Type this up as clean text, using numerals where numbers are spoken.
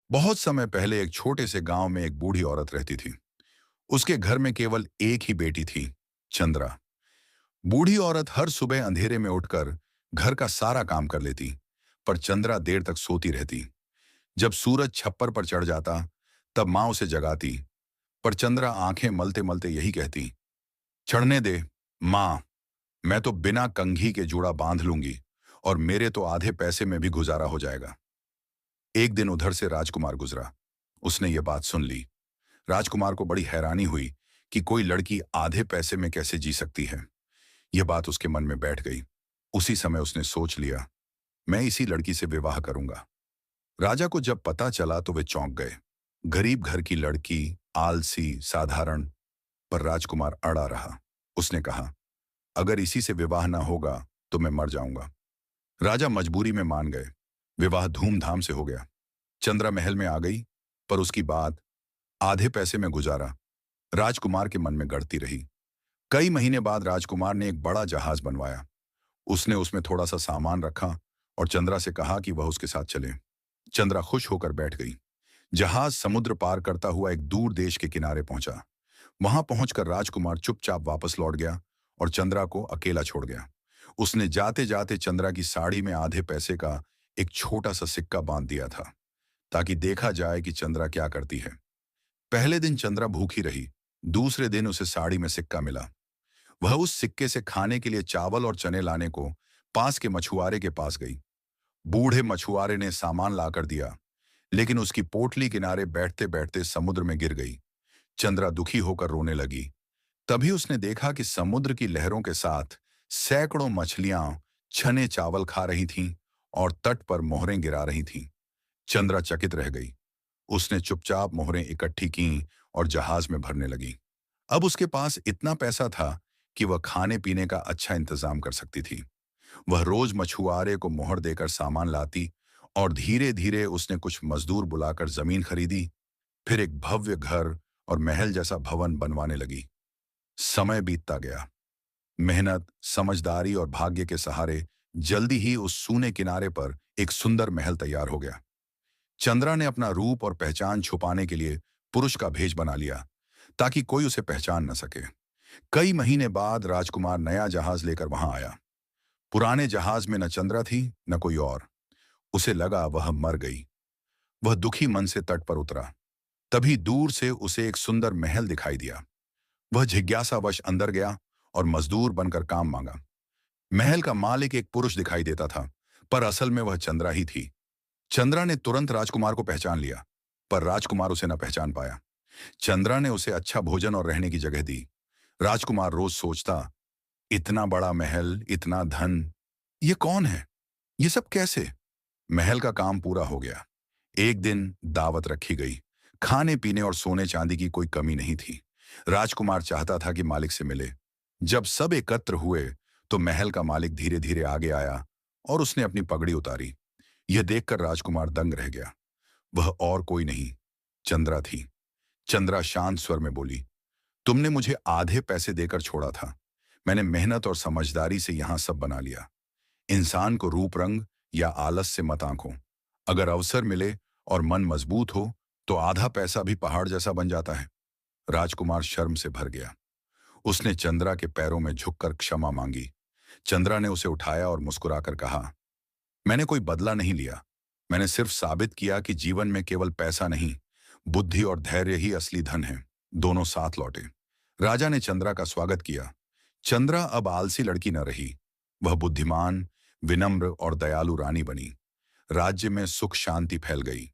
बहुत समय पहले एक छोटे से गांव में एक बूढ़ी औरत रहती थी। उसके घर में केवल एक ही बेटी थी, चंद्रा। बूढ़ी औरत हर सुबह अंधेरे में उठकर घर का सारा काम कर लेती, पर चंद्रा देर तक सोती रहती। जब सूरज छप्पर पर चढ़ जाता, तब माँ उसे जगाती, पर चंद्रा आंखें मलते मलते यही कहती, चढ़ने दे माँ, मैं तो बिना कंघी के जूड़ा बांध लूंगी और मेरे तो आधे पैसे में भी गुजारा हो जाएगा। एक दिन उधर से राजकुमार गुजरा। उसने ये बात सुन ली। राजकुमार को बड़ी हैरानी हुई कि कोई लड़की आधे पैसे में कैसे जी सकती है। यह बात उसके मन में बैठ गई। उसी समय उसने सोच लिया, मैं इसी लड़की से विवाह करूंगा। राजा को जब पता चला तो वे चौंक गए। गरीब घर की लड़की, आलसी, साधारण। पर राजकुमार अड़ा रहा। उसने कहा, अगर इसी से विवाह ना होगा तो मैं मर जाऊंगा। राजा मजबूरी में मान गए। विवाह धूमधाम से हो गया। चंद्रा महल में आ गई, पर उसकी बात आधे पैसे में गुजारा राजकुमार के मन में गड़ती रही। कई महीने बाद राजकुमार ने एक बड़ा जहाज बनवाया। उसने उसमें थोड़ा सा सामान रखा और चंद्रा से कहा कि वह उसके साथ चले। चंद्रा खुश होकर बैठ गई। जहाज समुद्र पार करता हुआ एक दूर देश के किनारे पहुंचा। वहां पहुंचकर राजकुमार चुपचाप वापस लौट गया और चंद्रा को अकेला छोड़ गया। उसने जाते जाते चंद्रा की साड़ी में आधे पैसे का एक छोटा सा सिक्का बांध दिया था, ताकि देखा जाए कि चंद्रा क्या करती है। पहले दिन चंद्रा भूखी रही। दूसरे दिन उसे साड़ी में सिक्का मिला। वह उस सिक्के से खाने के लिए चावल और चने लाने को पास के मछुआरे के पास गई। बूढ़े मछुआरे ने सामान लाकर दिया, लेकिन उसकी पोटली किनारे बैठते बैठते समुद्र में गिर गई। चंद्रा दुखी होकर रोने लगी। तभी उसने देखा कि समुद्र की लहरों के साथ सैकड़ों मछलियां छने चावल खा रही थीं और तट पर मोहरें गिरा रही थीं। चंद्रा चकित रह गई। उसने चुपचाप मोहरें इकट्ठी की और जहाज में भरने लगी। अब उसके पास इतना पैसा था कि वह खाने पीने का अच्छा इंतजाम कर सकती थी। वह रोज मछुआरे को मोहर देकर सामान लाती और धीरे धीरे उसने कुछ मजदूर बुलाकर जमीन खरीदी। फिर एक भव्य घर और महल जैसा भवन बनवाने लगी। समय बीतता गया। मेहनत, समझदारी और भाग्य के सहारे जल्दी ही उस सूने किनारे पर एक सुंदर महल तैयार हो गया। चंद्रा ने अपना रूप और पहचान छुपाने के लिए पुरुष का भेष बना लिया, ताकि कोई उसे पहचान न सके। कई महीने बाद राजकुमार नया जहाज लेकर वहां आया। पुराने जहाज में न चंद्रा थी न कोई और। उसे लगा वह मर गई। वह दुखी मन से तट पर उतरा। तभी दूर से उसे एक सुंदर महल दिखाई दिया। वह जिज्ञासावश अंदर गया और मजदूर बनकर काम मांगा। महल का मालिक एक पुरुष दिखाई देता था, पर असल में वह चंद्रा ही थी। चंद्रा ने तुरंत राजकुमार को पहचान लिया, पर राजकुमार उसे न पहचान पाया। चंद्रा ने उसे अच्छा भोजन और रहने की जगह दी। राजकुमार रोज सोचता, इतना बड़ा महल, इतना धन, ये कौन है? ये सब कैसे? महल का काम पूरा हो गया। एक दिन दावत रखी गई। खाने पीने और सोने चांदी की कोई कमी नहीं थी। राजकुमार चाहता था कि मालिक से मिले। जब सब एकत्र हुए तो महल का मालिक धीरे धीरे आगे आया और उसने अपनी पगड़ी उतारी। यह देखकर राजकुमार दंग रह गया। वह और कोई नहीं, चंद्रा थी। चंद्रा शांत स्वर में बोली, तुमने मुझे आधे पैसे देकर छोड़ा था। मैंने मेहनत और समझदारी से यहां सब बना लिया। इंसान को रूप रंग या आलस से मत आंको। अगर अवसर मिले और मन मजबूत हो तो आधा पैसा भी पहाड़ जैसा बन जाता है। राजकुमार शर्म से भर गया। उसने चंद्रा के पैरों में झुककर क्षमा मांगी। चंद्रा ने उसे उठाया और मुस्कुराकर कहा, मैंने कोई बदला नहीं लिया। मैंने सिर्फ साबित किया कि जीवन में केवल पैसा नहीं, बुद्धि और धैर्य ही असली धन है। दोनों साथ लौटे। राजा ने चंद्रा का स्वागत किया। चंद्रा अब आलसी लड़की न रही। वह बुद्धिमान, विनम्र और दयालु रानी बनी। राज्य में सुख शांति फैल गई।